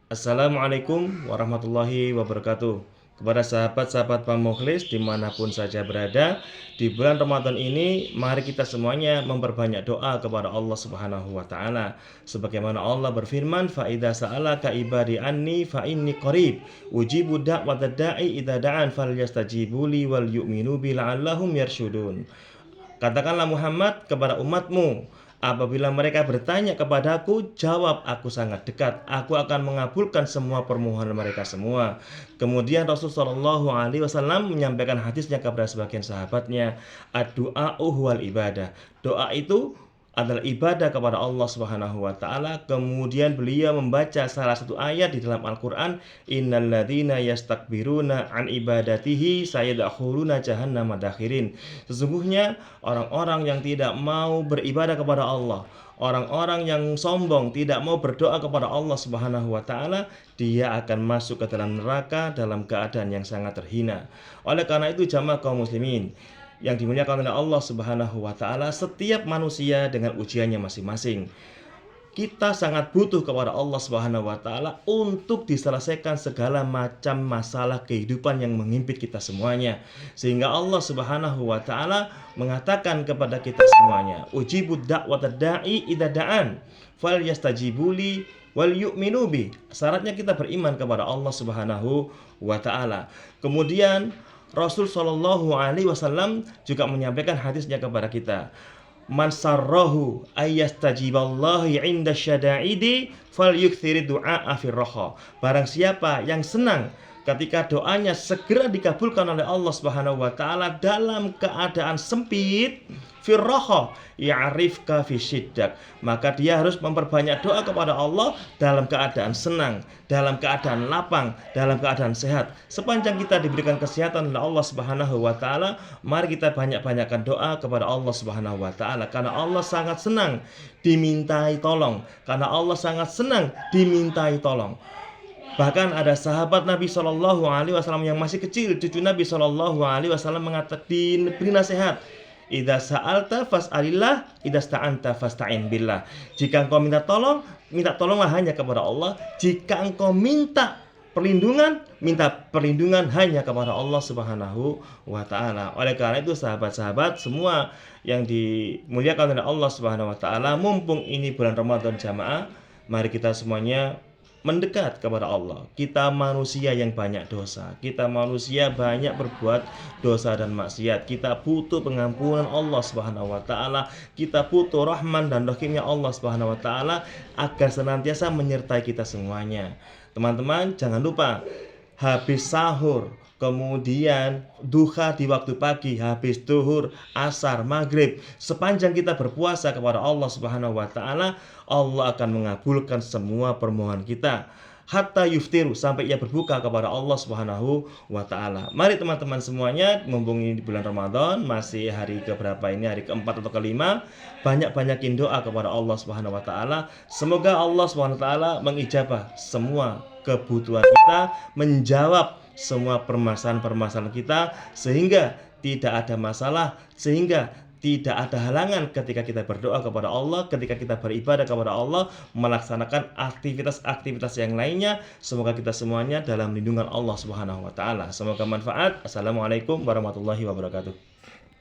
Assalamualaikum warahmatullahi wabarakatuh. Kepada sahabat-sahabat pemukhlis dimanapun saja berada, di bulan Ramadan ini mari kita semuanya memperbanyak doa kepada Allah Subhanahu wa taala. Sebagaimana Allah berfirman, "Fa idza sa'alaka ibadi anni fa inni qarib, ujibu da'watad da'i idza da'an falyastajibu li wal yu'minu bi la'allahum yarsyudun." Katakanlah Muhammad kepada umatmu, apabila mereka bertanya kepadaku, jawab, aku sangat dekat. Aku akan mengabulkan semua permohonan mereka semua. Kemudian Rasulullah SAW menyampaikan hadisnya kepada sebagian sahabatnya, ad-du'a'u huwal ibadah. Doa itu adalah ibadah kepada Allah Subhanahu wa taala. Kemudian beliau membaca salah satu ayat di dalam Al-Qur'an, innalladzina yastakbiruna an ibadatihi sayadkhuluna jahannama dakhirin. Sesungguhnya orang-orang yang tidak mau beribadah kepada Allah, orang-orang yang sombong tidak mau berdoa kepada Allah Subhanahu wa taala, dia akan masuk ke dalam neraka dalam keadaan yang sangat terhina. Oleh karena itu jamaah kaum muslimin yang dimuliakan oleh Allah Subhanahu wa taala, setiap manusia dengan ujiannya masing-masing. Kita sangat butuh kepada Allah Subhanahu wa taala untuk diselesaikan segala macam masalah kehidupan yang menghimpit kita semuanya. Sehingga Allah Subhanahu wa taala mengatakan kepada kita semuanya, ujibud da'watad da'i idza da'an falyastajibuli wal yu'minu bi. Syaratnya kita beriman kepada Allah Subhanahu wa taala. Kemudian Rasul Shallallahu Alaihi Wasallam juga menyampaikan hadisnya kepada kita. Man sarrahu ayyastajiballahi inda syada'idi falyukthiri du'a firraha. Barang siapa yang senang ketika doanya segera dikabulkan oleh Allah Subhanahu wa taala dalam keadaan sempit, firraha ya'rifka fi syiddak, maka dia harus memperbanyak doa kepada Allah dalam keadaan senang, dalam keadaan lapang, dalam keadaan sehat. Sepanjang kita diberikan kesehatan oleh Allah Subhanahu wa taala, mari kita banyak-banyakkan doa kepada Allah Subhanahu wa taala, karena Allah sangat senang dimintai tolong, karena Allah sangat senang dimintai tolong. Bahkan ada sahabat Nabi Shallallahu Alaihi Wasallam yang masih kecil, cucu Nabi Shallallahu Alaihi Wasallam mengatakan, diberi nasihat, idza sa'alta fas'alillah, idza sta'anta fasta'in billah. Jika engkau minta tolong, minta tolonglah hanya kepada Allah. Jika engkau minta perlindungan hanya kepada Allah Subhanahu wa taala. Oleh karena itu sahabat-sahabat semua yang dimuliakan oleh Allah Subhanahu wa taala, mumpung ini bulan Ramadan jamaah, mari kita semuanya mendekat kepada Allah. Kita manusia yang banyak dosa, kita manusia banyak berbuat dosa dan maksiat. Kita butuh pengampunan Allah Subhanahu wa taala, kita butuh rahman dan rahimnya Allah Subhanahu wa taala agar senantiasa menyertai kita semuanya. Teman-teman, jangan lupa habis sahur, kemudian duha di waktu pagi, habis duhur, asar, maghrib, sepanjang kita berpuasa kepada Allah Subhanahu wa taala, Allah akan mengabulkan semua permohonan kita. Hatta yuftiru, sampai ia berbuka kepada Allah Subhanahu wa taala. Mari teman-teman semuanya, mumpung ini di bulan Ramadan, masih hari keberapa ini, hari keempat atau kelima, banyak-banyakin doa kepada Allah Subhanahu wa taala. Semoga Allah Subhanahu wa taala mengijabah semua kebutuhan kita, menjawab semua permasalahan-permasalahan kita, sehingga tidak ada masalah, sehingga tidak ada halangan ketika kita berdoa kepada Allah, ketika kita beribadah kepada Allah, melaksanakan aktivitas-aktivitas yang lainnya. Semoga kita semuanya dalam lindungan Allah Subhanahu wa taala. Semoga manfaat. Assalamualaikum warahmatullahi wabarakatuh.